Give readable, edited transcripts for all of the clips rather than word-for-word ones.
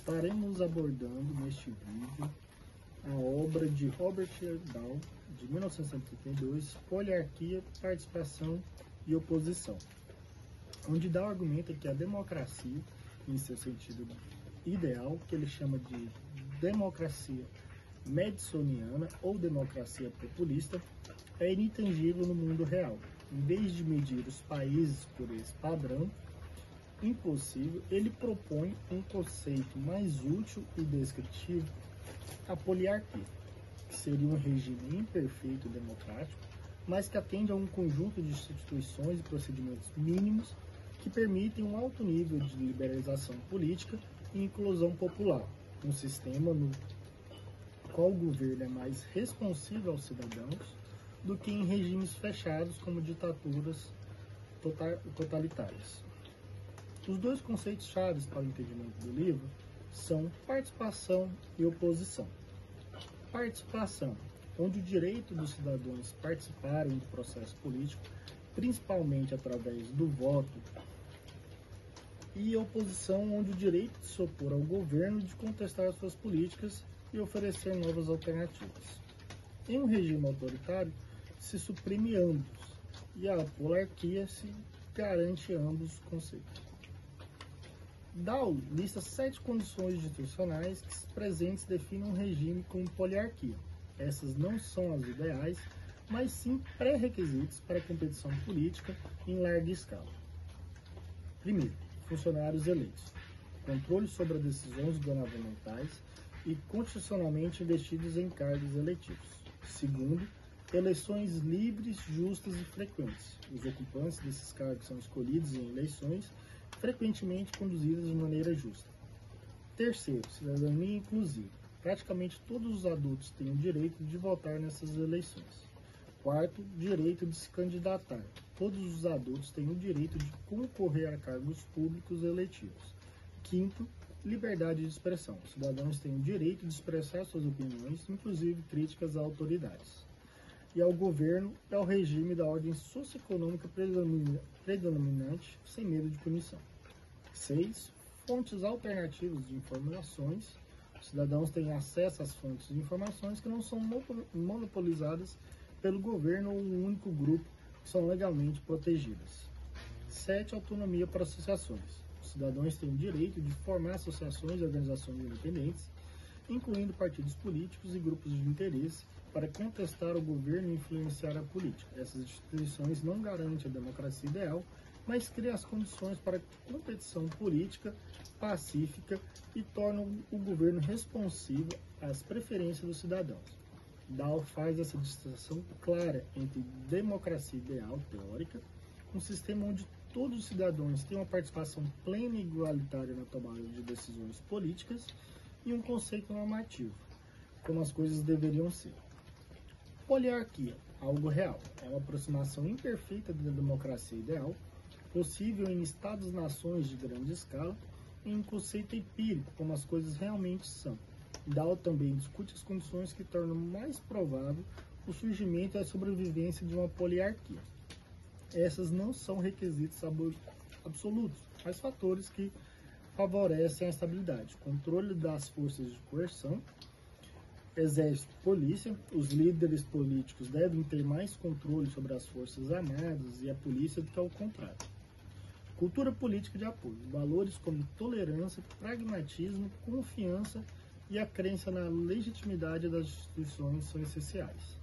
Estaremos abordando neste vídeo a obra de Robert Dahl, de 1972, Poliarquia, Participação e Oposição, onde Dahl argumenta que a democracia, em seu sentido ideal, que ele chama de democracia madisoniana ou democracia populista, é inintangível no mundo real. Em vez de medir os países por esse padrão impossível, ele propõe um conceito mais útil e descritivo, a poliarquia, que seria um regime imperfeito democrático, mas que atende a um conjunto de instituições e procedimentos mínimos que permitem um alto nível de liberalização política e inclusão popular, um sistema no qual o governo é mais responsivo aos cidadãos do que em regimes fechados como ditaduras totalitárias. Os dois conceitos chaves para o entendimento do livro são participação e oposição. Participação, onde o direito dos cidadãos participarem do processo político, principalmente através do voto, e oposição, onde o direito de se opor ao governo, de contestar suas políticas e oferecer novas alternativas. Em um regime autoritário, se suprime ambos, e a poliarquia se garante ambos os conceitos. Dahl lista 7 condições institucionais que presentes definem um regime como poliarquia. Essas não são as ideais, mas sim pré-requisitos para a competição política em larga escala. Primeiro, funcionários eleitos. Controle sobre as decisões governamentais e constitucionalmente investidos em cargos eletivos. Segundo, eleições livres, justas e frequentes. Os ocupantes desses cargos são escolhidos em eleições frequentemente conduzidas de maneira justa. Terceiro, cidadania inclusiva. Praticamente todos os adultos têm o direito de votar nessas eleições. Quarto, direito de se candidatar. Todos os adultos têm o direito de concorrer a cargos públicos eletivos. Quinto, liberdade de expressão. Os cidadãos têm o direito de expressar suas opiniões, inclusive críticas a autoridades. E ao governo é o regime da ordem socioeconômica predominante, sem medo de punição. 6. Fontes alternativas de informações. Os cidadãos têm acesso às fontes de informações que não são monopolizadas pelo governo ou um único grupo, que são legalmente protegidas. 7. Autonomia para associações. Os cidadãos têm o direito de formar associações e organizações independentes, incluindo partidos políticos e grupos de interesse, para contestar o governo e influenciar a política. Essas instituições não garantem a democracia ideal, mas criam as condições para a competição política pacífica e tornam o governo responsivo às preferências dos cidadãos. Dahl faz essa distinção clara entre democracia ideal teórica, um sistema onde todos os cidadãos têm uma participação plena e igualitária na tomada de decisões políticas, e um conceito normativo, como as coisas deveriam ser. Poliarquia, algo real, é uma aproximação imperfeita da democracia ideal, possível em estados-nações de grande escala, em um conceito empírico, como as coisas realmente são. Dahl também discute as condições que tornam mais provável o surgimento e a sobrevivência de uma poliarquia. Essas não são requisitos absolutos, mas fatores que favorecem a estabilidade, controle das forças de coerção, exército, polícia. Os líderes políticos devem ter mais controle sobre as forças armadas e a polícia do que ao contrário. Cultura política de apoio. Valores como tolerância, pragmatismo, confiança e a crença na legitimidade das instituições são essenciais.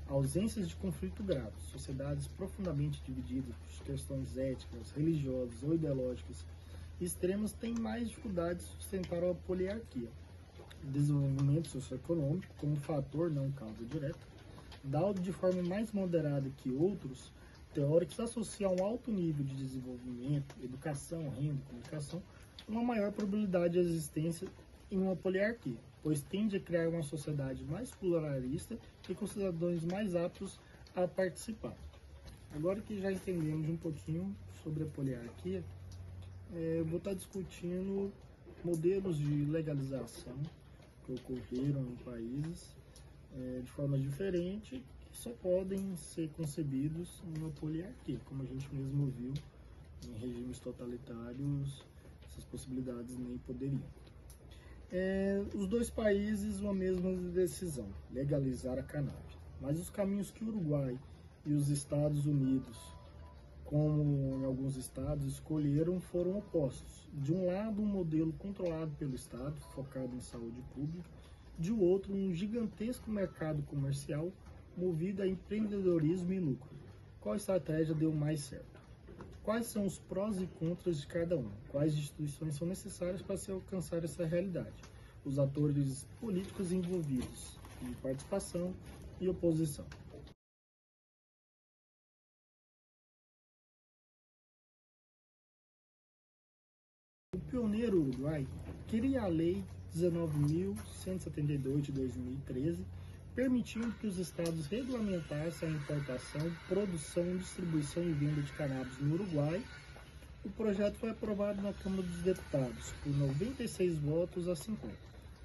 Ausências de conflito grave. Sociedades profundamente divididas por questões éticas, religiosas ou ideológicas extremas têm mais dificuldade de sustentar a poliarquia. Desenvolvimento socioeconômico como fator, não causa direta. Dahl, de forma mais moderada que outros teóricos, associa a um alto nível de desenvolvimento, educação, renda, comunicação, uma maior probabilidade de existência em uma poliarquia, pois tende a criar uma sociedade mais pluralista e com cidadãos mais aptos a participar. Agora que já entendemos um pouquinho sobre a poliarquia, eu vou estar discutindo modelos de legalização que ocorreram em países de forma diferente, que só podem ser concebidos em uma poliarquia, como a gente mesmo viu em regimes totalitários, essas possibilidades nem poderiam. Os dois países uma mesma decisão, legalizar a cannabis. Mas os caminhos que o Uruguai e os Estados Unidos, como em alguns estados, escolheram foram opostos. De um lado, um modelo controlado pelo Estado, focado em saúde pública, de outro, um gigantesco mercado comercial movido a empreendedorismo e lucro. Qual estratégia deu mais certo? Quais são os prós e contras de cada uma? Quais instituições são necessárias para se alcançar essa realidade? Os atores políticos envolvidos em participação e oposição. O pioneiro Uruguai cria a Lei 19.172 de 2013, permitindo que os estados regulamentassem a importação, produção, distribuição e venda de cannabis no Uruguai. O projeto foi aprovado na Câmara dos Deputados por 96 votos a 50,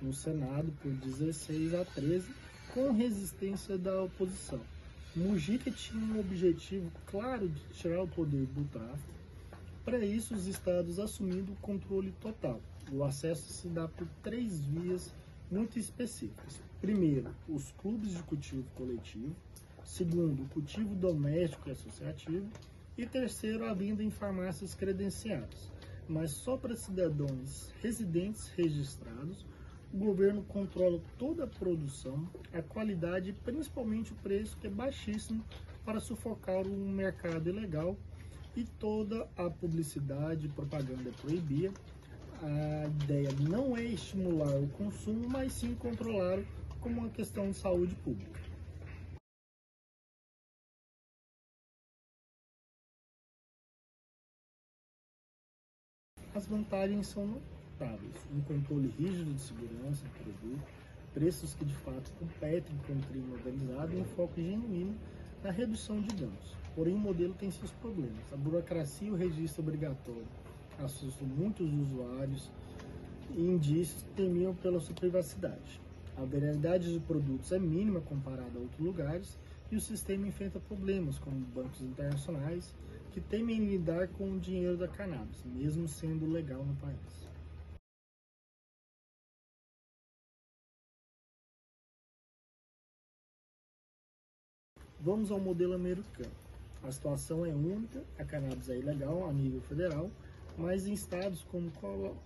no Senado por 16 a 13, com resistência da oposição. Mujica tinha um objetivo claro de tirar o poder do tráfico. Para isso, os estados assumindo o controle total. O acesso se dá por 3 vias muito específicas. Primeiro, os clubes de cultivo coletivo. Segundo, o cultivo doméstico e associativo. E terceiro, a venda em farmácias credenciadas. Mas só para cidadãos residentes registrados. O governo controla toda a produção, a qualidade e principalmente o preço, que é baixíssimo, para sufocar o mercado ilegal. E toda a publicidade e propaganda é proibida. A ideia não é estimular o consumo, mas sim controlá-lo como uma questão de saúde pública. As vantagens são notáveis: um controle rígido de segurança do produto, preços que de fato competem com o crime organizado e um foco genuíno na redução de danos. Porém, o modelo tem seus problemas. A burocracia e o registro obrigatório assustam muitos usuários e indícios que temiam pela sua privacidade. A variedade de produtos é mínima comparada a outros lugares e o sistema enfrenta problemas como bancos internacionais que temem lidar com o dinheiro da cannabis, mesmo sendo legal no país. Vamos ao modelo americano. A situação é única, a cannabis é ilegal a nível federal, mas em estados como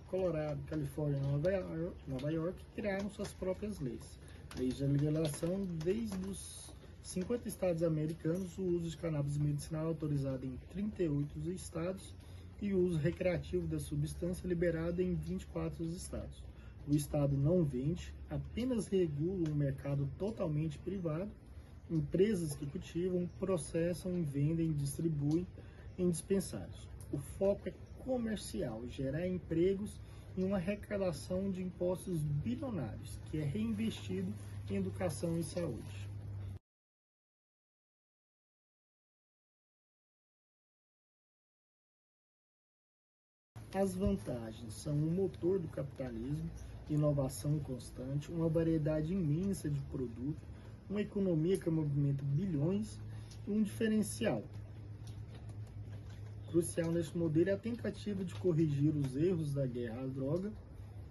Colorado, Califórnia e Nova York criaram suas próprias leis. Leis de legalização. Desde os 50 estados americanos, o uso de cannabis medicinal é autorizado em 38 estados e o uso recreativo da substância é liberado em 24 estados. O estado não vende, apenas regula um mercado totalmente privado. Empresas que cultivam, processam, vendem e distribuem em dispensários. O foco é comercial, gerar empregos e uma arrecadação de impostos bilionários, que é reinvestido em educação e saúde. As vantagens são o motor do capitalismo, inovação constante, uma variedade imensa de produtos, uma economia que movimenta bilhões e um diferencial crucial neste modelo é a tentativa de corrigir os erros da guerra à droga.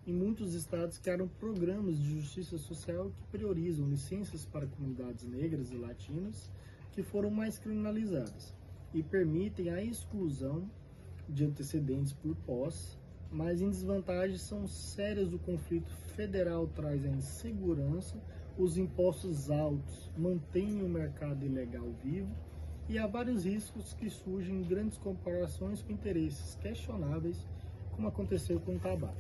Em muitos estados criaram programas de justiça social que priorizam licenças para comunidades negras e latinas que foram mais criminalizadas e permitem a exclusão de antecedentes por posse, mas em desvantagens são sérias. O conflito federal traz a insegurança, os impostos altos mantêm o mercado ilegal vivo e há vários riscos que surgem em grandes comparações com interesses questionáveis, como aconteceu com o tabaco.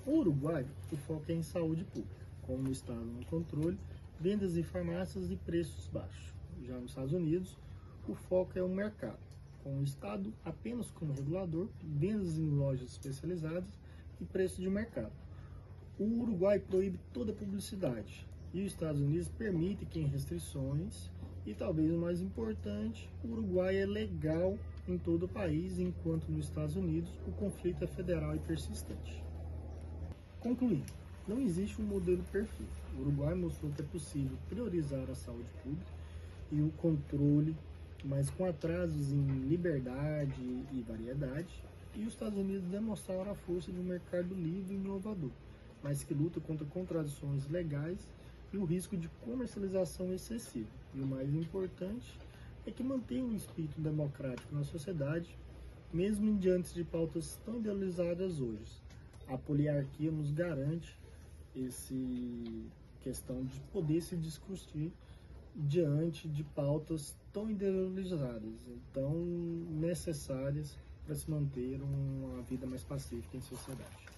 No Uruguai, o foco é em saúde pública, com o Estado no controle, vendas em farmácias e preços baixos. Já nos Estados Unidos, o foco é o mercado, com o Estado apenas como regulador, vendas em lojas especializadas e preço de mercado. O Uruguai proíbe toda publicidade e os Estados Unidos permitem que em restrições, e talvez o mais importante, o Uruguai é legal em todo o país, enquanto nos Estados Unidos o conflito é federal e persistente. Concluindo, não existe um modelo perfeito. O Uruguai mostrou que é possível priorizar a saúde pública e o controle mas com atrasos em liberdade e variedade, e os Estados Unidos demonstraram a força de um mercado livre e inovador, mas que luta contra contradições legais e o risco de comercialização excessiva. E o mais importante é que mantém um espírito democrático na sociedade, mesmo em diante de pautas tão idealizadas hoje. A poliarquia nos garante essa questão de poder se discutir diante de pautas tão idealizadas, tão necessárias para se manter uma vida mais pacífica em sociedade.